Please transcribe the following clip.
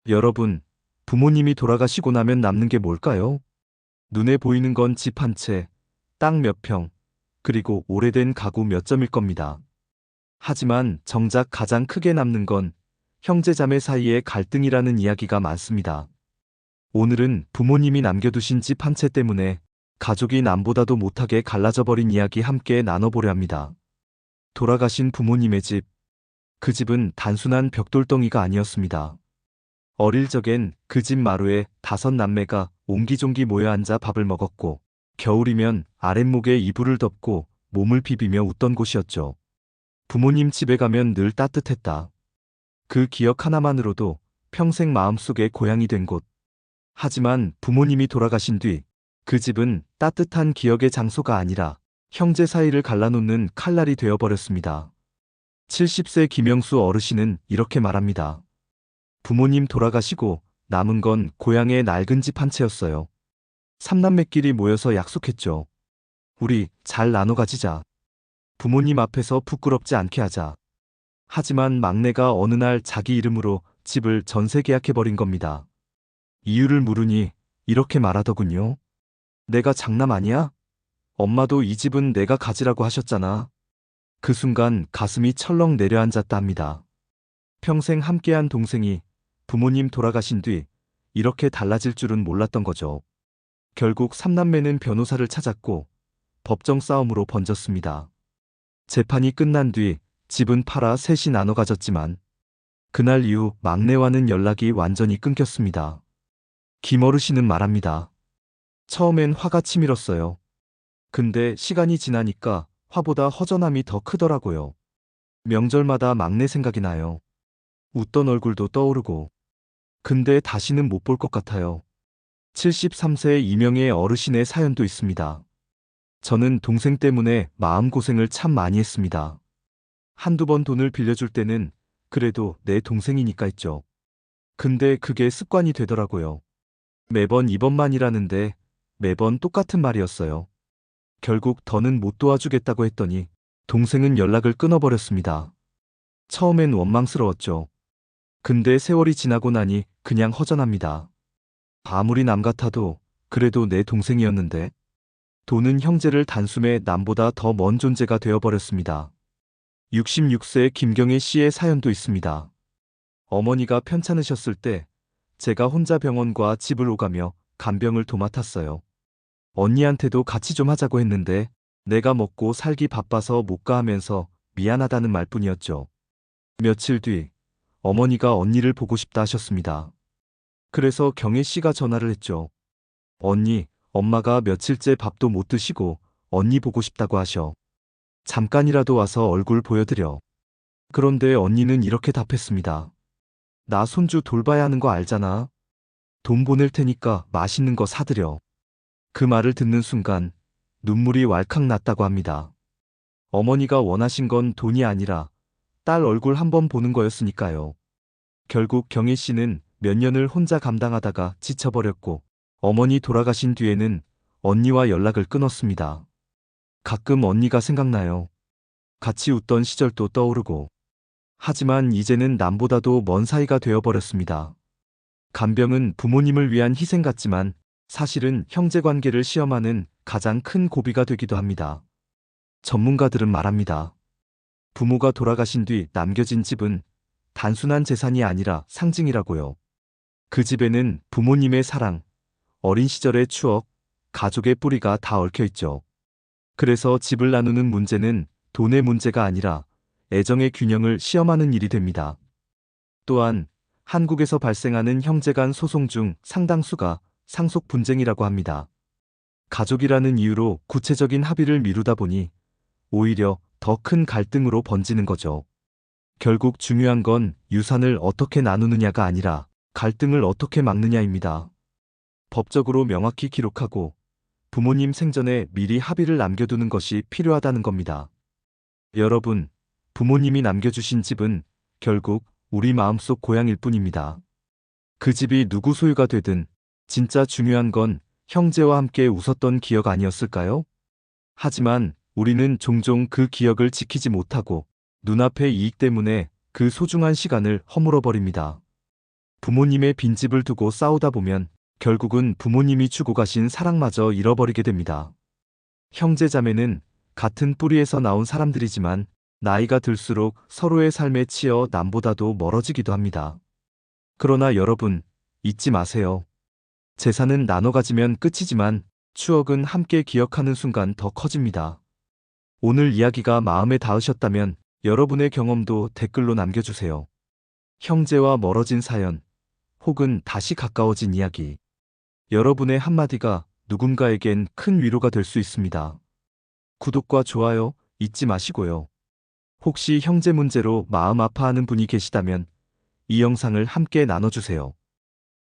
여러분, 부모님이 돌아가시고 나면 남는 게 뭘까요? 눈에 보이는 건 집 한 채, 땅 몇 평, 그리고 오래된 가구 몇 점일 겁니다. 하지만 정작 가장 크게 남는 건 형제자매 사이의 갈등이라는 이야기가 많습니다. 오늘은 부모님이 남겨두신 집 한 채 때문에 가족이 남보다도 못하게 갈라져 버린 이야기 함께 나눠보려 합니다. 돌아가신 부모님의 집, 그 집은 단순한 벽돌덩이가 아니었습니다. 어릴 적엔 그 집 마루에 5남매가 옹기종기 모여 앉아 밥을 먹었고, 겨울이면 아랫목에 이불을 덮고 몸을 비비며 웃던 곳이었죠. 부모님 집에 가면 늘 따뜻했다. 그 기억 하나만으로도 평생 마음속에 고향이 된 곳. 하지만 부모님이 돌아가신 뒤 그 집은 따뜻한 기억의 장소가 아니라 형제 사이를 갈라놓는 칼날이 되어버렸습니다. 70세 김영수 어르신은 이렇게 말합니다. 부모님 돌아가시고 남은 건 고향의 낡은 집 한 채였어요. 삼남매끼리 모여서 약속했죠. 우리 잘 나눠 가지자. 부모님 앞에서 부끄럽지 않게 하자. 하지만 막내가 어느 날 자기 이름으로 집을 전세 계약해버린 겁니다. 이유를 물으니 이렇게 말하더군요. 내가 장남 아니야? 엄마도 이 집은 내가 가지라고 하셨잖아. 그 순간 가슴이 철렁 내려앉았다 합니다. 평생 함께한 동생이 부모님 돌아가신 뒤 이렇게 달라질 줄은 몰랐던 거죠. 결국 삼남매는 변호사를 찾았고 법정 싸움으로 번졌습니다. 재판이 끝난 뒤 집은 팔아 셋이 나눠 가졌지만 그날 이후 막내와는 연락이 완전히 끊겼습니다. 김 어르신은 말합니다. 처음엔 화가 치밀었어요. 근데 시간이 지나니까 화보다 허전함이 더 크더라고요. 명절마다 막내 생각이 나요. 웃던 얼굴도 떠오르고. 근데 다시는 못 볼 것 같아요. 73세 이명의 어르신의 사연도 있습니다. 저는 동생 때문에 마음고생을 참 많이 했습니다. 한두 번 돈을 빌려줄 때는 그래도 내 동생이니까 했죠. 근데 그게 습관이 되더라고요. 매번 이번만이라는데 매번 똑같은 말이었어요. 결국 더는 못 도와주겠다고 했더니 동생은 연락을 끊어버렸습니다. 처음엔 원망스러웠죠. 근데 세월이 지나고 나니 그냥 허전합니다. 아무리 남 같아도 그래도 내 동생이었는데 돈은 형제를 단숨에 남보다 더 먼 존재가 되어버렸습니다. 66세 김경애 씨의 사연도 있습니다. 어머니가 편찮으셨을 때 제가 혼자 병원과 집을 오가며 간병을 도맡았어요. 언니한테도 같이 좀 하자고 했는데 내가 먹고 살기 바빠서 못 가 하면서 미안하다는 말뿐이었죠. 며칠 뒤 어머니가 언니를 보고 싶다 하셨습니다. 그래서 경혜 씨가 전화를 했죠. 언니, 엄마가 며칠째 밥도 못 드시고 언니 보고 싶다고 하셔. 잠깐이라도 와서 얼굴 보여드려. 그런데 언니는 이렇게 답했습니다. 나 손주 돌봐야 하는 거 알잖아. 돈 보낼 테니까 맛있는 거 사드려. 그 말을 듣는 순간 눈물이 왈칵 났다고 합니다. 어머니가 원하신 건 돈이 아니라 딸 얼굴 한번 보는 거였으니까요. 결국 경혜 씨는 몇 년을 혼자 감당하다가 지쳐버렸고 어머니 돌아가신 뒤에는 언니와 연락을 끊었습니다. 가끔 언니가 생각나요. 같이 웃던 시절도 떠오르고. 하지만 이제는 남보다도 먼 사이가 되어버렸습니다. 간병은 부모님을 위한 희생 같지만 사실은 형제관계를 시험하는 가장 큰 고비가 되기도 합니다. 전문가들은 말합니다. 부모가 돌아가신 뒤 남겨진 집은 단순한 재산이 아니라 상징이라고요. 그 집에는 부모님의 사랑, 어린 시절의 추억, 가족의 뿌리가 다 얽혀 있죠. 그래서 집을 나누는 문제는 돈의 문제가 아니라 애정의 균형을 시험하는 일이 됩니다. 또한 한국에서 발생하는 형제간 소송 중 상당수가 상속 분쟁이라고 합니다. 가족이라는 이유로 구체적인 합의를 미루다 보니 오히려 더 큰 갈등으로 번지는 거죠. 결국 중요한 건 유산을 어떻게 나누느냐가 아니라 갈등을 어떻게 막느냐입니다. 법적으로 명확히 기록하고 부모님 생전에 미리 합의를 남겨두는 것이 필요하다는 겁니다. 여러분, 부모님이 남겨주신 집은 결국 우리 마음속 고향일 뿐입니다. 그 집이 누구 소유가 되든 진짜 중요한 건 형제와 함께 웃었던 기억 아니었을까요? 하지만 우리는 종종 그 기억을 지키지 못하고 눈앞의 이익 때문에 그 소중한 시간을 허물어버립니다. 부모님의 빈집을 두고 싸우다 보면 결국은 부모님이 주고 가신 사랑마저 잃어버리게 됩니다. 형제자매는 같은 뿌리에서 나온 사람들이지만 나이가 들수록 서로의 삶에 치여 남보다도 멀어지기도 합니다. 그러나 여러분, 잊지 마세요. 재산은 나눠 가지면 끝이지만 추억은 함께 기억하는 순간 더 커집니다. 오늘 이야기가 마음에 닿으셨다면 여러분의 경험도 댓글로 남겨주세요. 형제와 멀어진 사연, 혹은 다시 가까워진 이야기. 여러분의 한마디가 누군가에겐 큰 위로가 될 수 있습니다. 구독과 좋아요 잊지 마시고요. 혹시 형제 문제로 마음 아파하는 분이 계시다면 이 영상을 함께 나눠주세요.